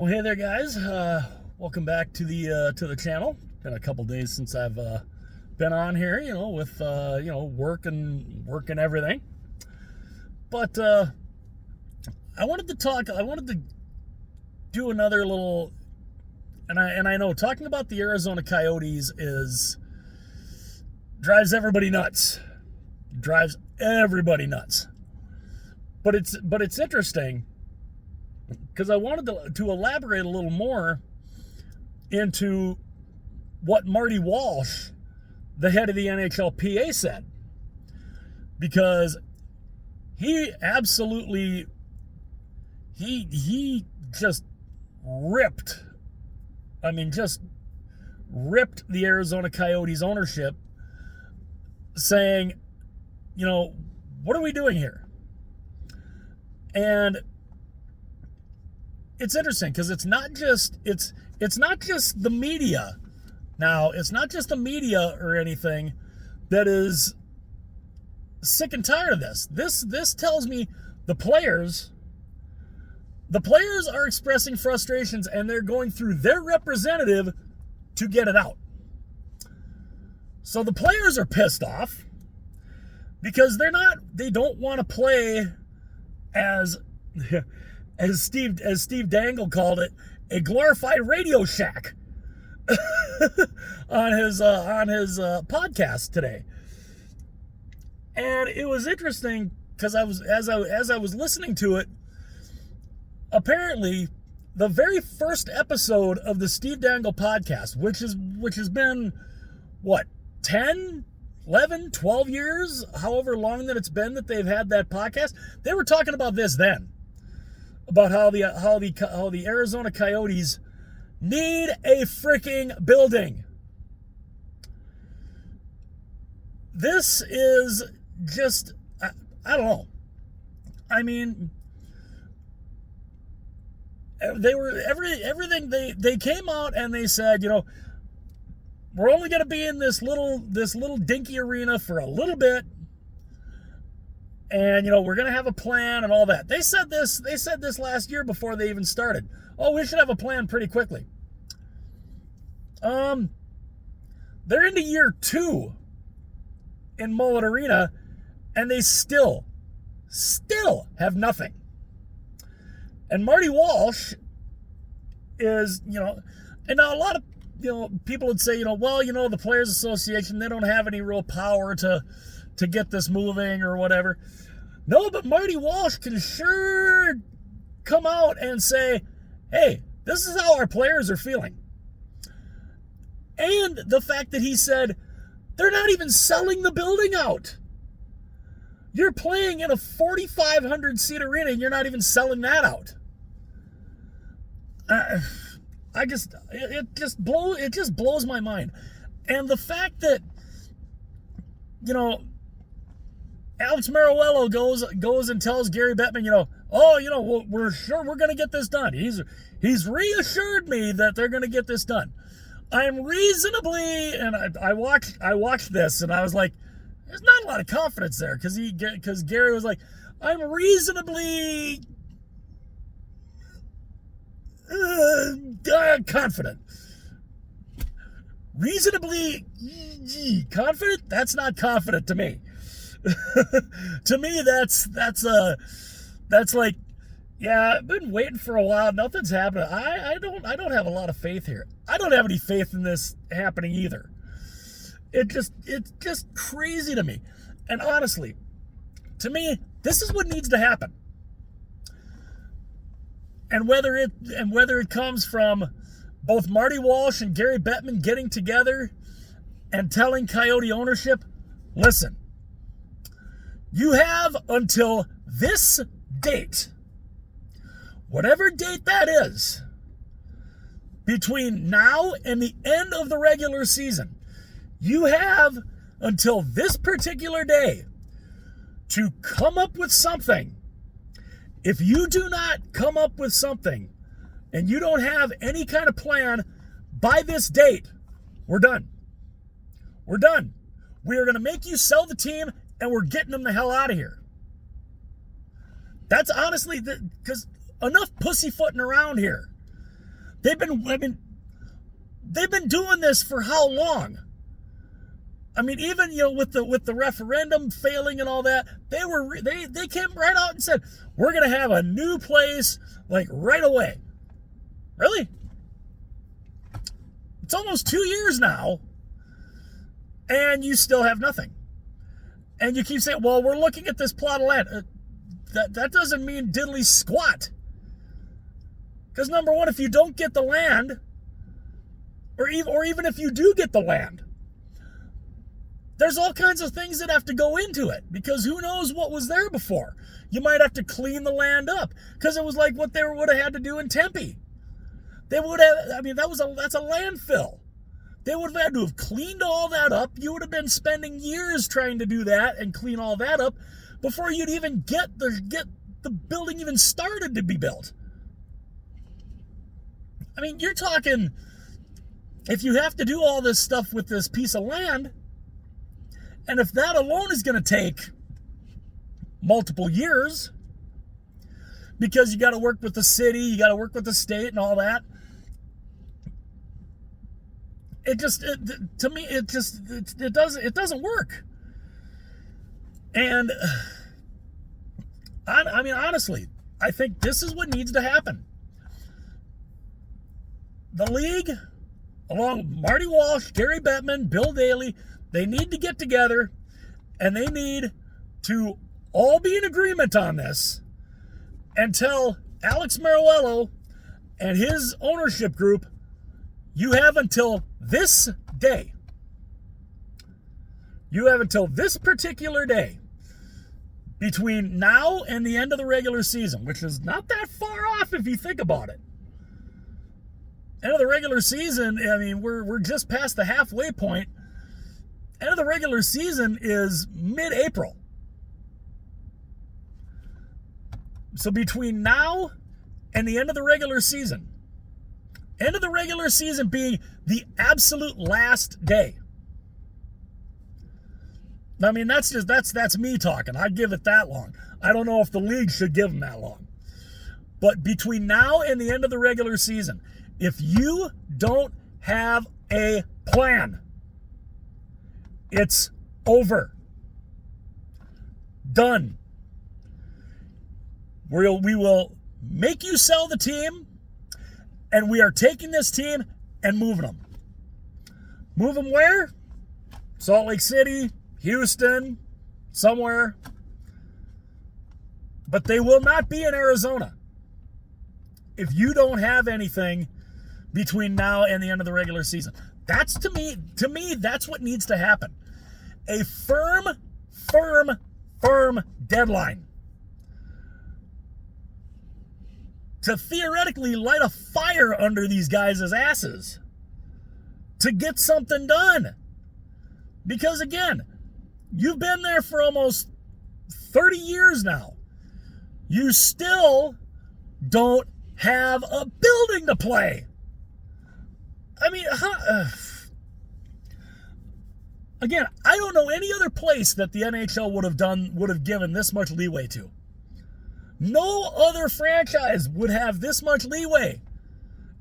Well, hey there, guys. Welcome back to the channel. Been a couple days since I've been on here, with work and everything. But I wanted to do another little, and I know talking about the Arizona Coyotes drives everybody nuts. But it's interesting, because I wanted to elaborate a little more into what Marty Walsh, the head of the NHLPA, said. Because he absolutely, he just ripped the Arizona Coyotes ownership, saying, what are we doing here? And it's interesting because it's not just the media. Now, it's not just the media or anything that is sick and tired of this. This tells me the players are expressing frustrations, and they're going through their representative to get it out. So the players are pissed off because they don't want to play as Steve Dangle called it, a glorified Radio Shack on his podcast today. And it was interesting because as I was listening to it, apparently the very first episode of the Steve Dangle podcast, which has been what, 10, 11, 12 years, however long that it's been that they've had that podcast, they were talking about this then. About how the Arizona Coyotes need a freaking building. This is just, I don't know. I mean, they came out and they said, we're only going to be in this little dinky arena for a little bit. And, we're going to have a plan and all that. They said this last year before they even started. Oh, we should have a plan pretty quickly. They're into year 2 in Mullet Arena, and they still have nothing. And Marty Walsh is, and now a lot of, people would say, the Players Association, they don't have any real power to get this moving or whatever. No, but Marty Walsh can sure come out and say, hey, this is how our players are feeling. And the fact that he said, they're not even selling the building out. You're playing in a 4,500 seat arena and you're not even selling that out. It just blows my mind. And the fact that, Alex Meruelo goes and tells Gary Bettman, we're sure we're going to get this done. He's reassured me that they're going to get this done. I'm reasonably, and I watched this and I was like, there's not a lot of confidence there because Gary was like, I'm reasonably confident. Reasonably confident? That's not confident to me. To me, that's like, yeah, I've been waiting for a while. Nothing's happening. I don't have a lot of faith here. I don't have any faith in this happening either. It's just crazy to me. And honestly, to me, this is what needs to happen. And whether it comes from both Marty Walsh and Gary Bettman getting together and telling Coyote ownership, listen, you have until this date, whatever date that is, between now and the end of the regular season, you have until this particular day to come up with something. If you do not come up with something and you don't have any kind of plan by this date, we're done. We're done. We are going to make you sell the team, and we're getting them the hell out of here. That's honestly, because enough pussyfooting around here. They've been doing this for how long? I mean, even with the referendum failing and all that, they came right out and said, we're gonna have a new place like right away. Really? It's almost 2 years now, and you still have nothing. And you keep saying, well, we're looking at this plot of land. That doesn't mean diddly squat. Because number one, if you don't get the land, or even if you do get the land, there's all kinds of things that have to go into it, because who knows what was there before. You might have to clean the land up, because it was like what they would have had to do in Tempe. They would have, I mean, that's a landfill. They would have had to have cleaned all that up. You would have been spending years trying to do that and clean all that up before you'd even get the building even started to be built. I mean, you're talking, if you have to do all this stuff with this piece of land, and if that alone is going to take multiple years, because you got to work with the city, you got to work with the state and all that, it doesn't work. And I mean, honestly, I think this is what needs to happen. The league, along with Marty Walsh, Gary Bettman, Bill Daly, they need to get together, and they need to all be in agreement on this and tell Alex Mariuello and his ownership group, you have until this day. You have until this particular day between now and the end of the regular season, which is not that far off if you think about it. End of the regular season, I mean, we're just past the halfway point. End of the regular season is mid-April. So between now and the end of the regular season being the absolute last day. I mean, that's me talking. I'd give it that long. I don't know if the league should give them that long. But between now and the end of the regular season, if you don't have a plan, it's over. Done. We will make you sell the team, and we are taking this team and moving them. Move them where? Salt Lake City, Houston, somewhere. But they will not be in Arizona if you don't have anything between now and the end of the regular season. That's to me, that's what needs to happen. A firm deadline to theoretically light a fire under these guys' asses to get something done. Because again, you've been there for almost 30 years now. You still don't have a building to play. I mean, again, I don't know any other place that the NHL would have given this much leeway to. No other franchise would have this much leeway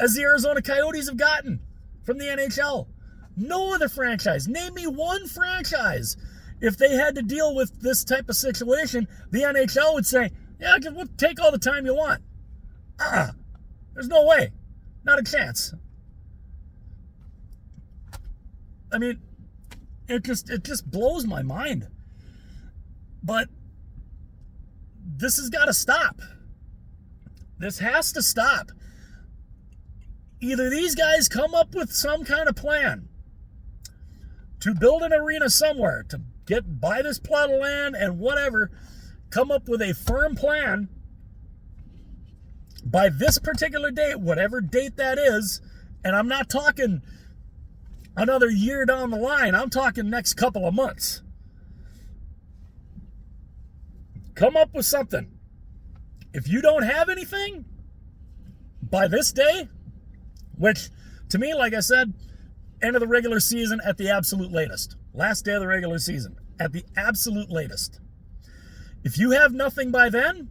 as the Arizona Coyotes have gotten from the NHL. No other franchise. Name me one franchise. If they had to deal with this type of situation, the NHL would say, yeah, we'll take all the time you want. There's no way. Not a chance. I mean, it just blows my mind. But this has got to stop. This has to stop. Either these guys come up with some kind of plan to build an arena somewhere, to buy this plot of land and whatever, come up with a firm plan by this particular date, whatever date that is, and I'm not talking another year down the line, I'm talking next couple of months. Come up with something. If you don't have anything by this day, which to me, like I said, end of the regular season at the absolute latest. Last day of the regular season at the absolute latest. If you have nothing by then,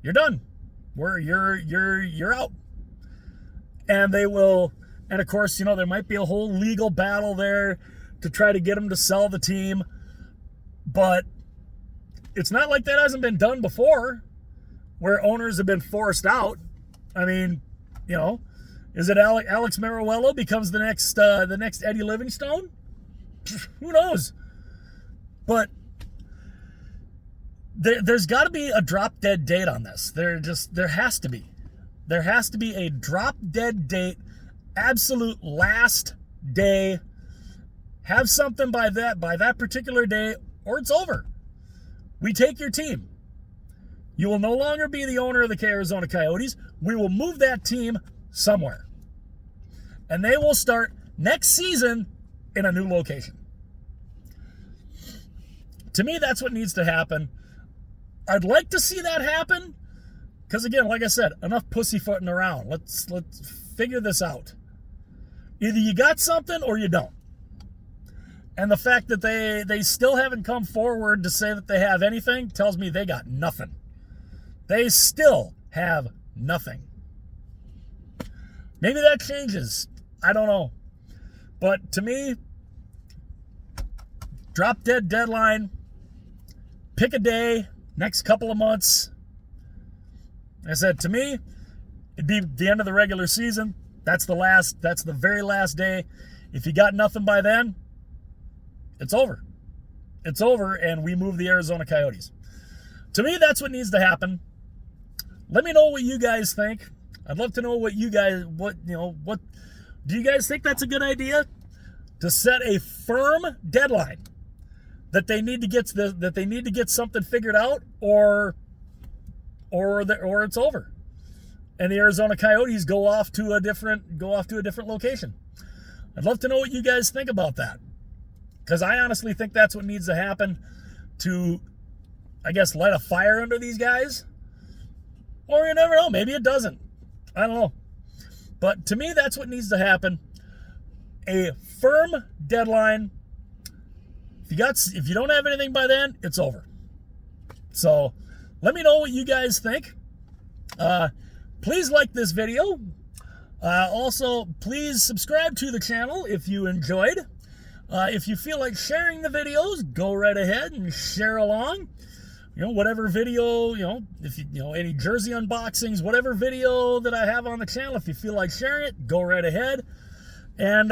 you're done. You're out. And they will, and of course, there might be a whole legal battle there to try to get them to sell the team. But it's not like that hasn't been done before, where owners have been forced out. I mean, is it Alex Meruelo becomes the next Eddie Livingstone? Who knows? But there's got to be a drop dead date on this. There has to be. There has to be a drop dead date, absolute last day. Have something by that particular day, or it's over. We take your team. You will no longer be the owner of the Arizona Coyotes. We will move that team somewhere. And they will start next season in a new location. To me, that's what needs to happen. I'd like to see that happen, because again, like I said, enough pussyfooting around. Let's figure this out. Either you got something or you don't. And the fact that they still haven't come forward to say that they have anything tells me they got nothing. They still have nothing. Maybe that changes. I don't know. But to me, drop dead deadline. Pick a day, next couple of months. Like I said, to me, it'd be the end of the regular season. That's the very last day. If you got nothing by then, it's over. It's over, and we move the Arizona Coyotes. To me, that's what needs to happen. Let me know what you guys think. I'd love to know what do you guys think that's a good idea? To set a firm deadline that they need to get something figured out, or it's over, and the Arizona Coyotes go off to a different location. I'd love to know what you guys think about that, because I honestly think that's what needs to happen to, I guess, light a fire under these guys. Or you never know, maybe it doesn't. I don't know. But to me, that's what needs to happen. A firm deadline. If you don't have anything by then, it's over. So let me know what you guys think. Please like this video. Also, please subscribe to the channel if you enjoyed. If you feel like sharing the videos, go right ahead and share along. Whatever video, if any jersey unboxings, whatever video that I have on the channel, if you feel like sharing it, go right ahead. And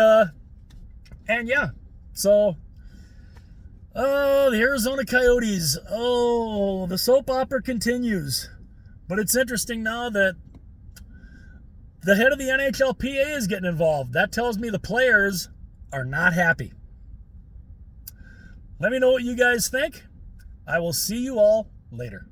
yeah. So, the Arizona Coyotes. Oh, the soap opera continues. But it's interesting now that the head of the NHLPA is getting involved. That tells me the players are not happy. Let me know what you guys think. I will see you all later.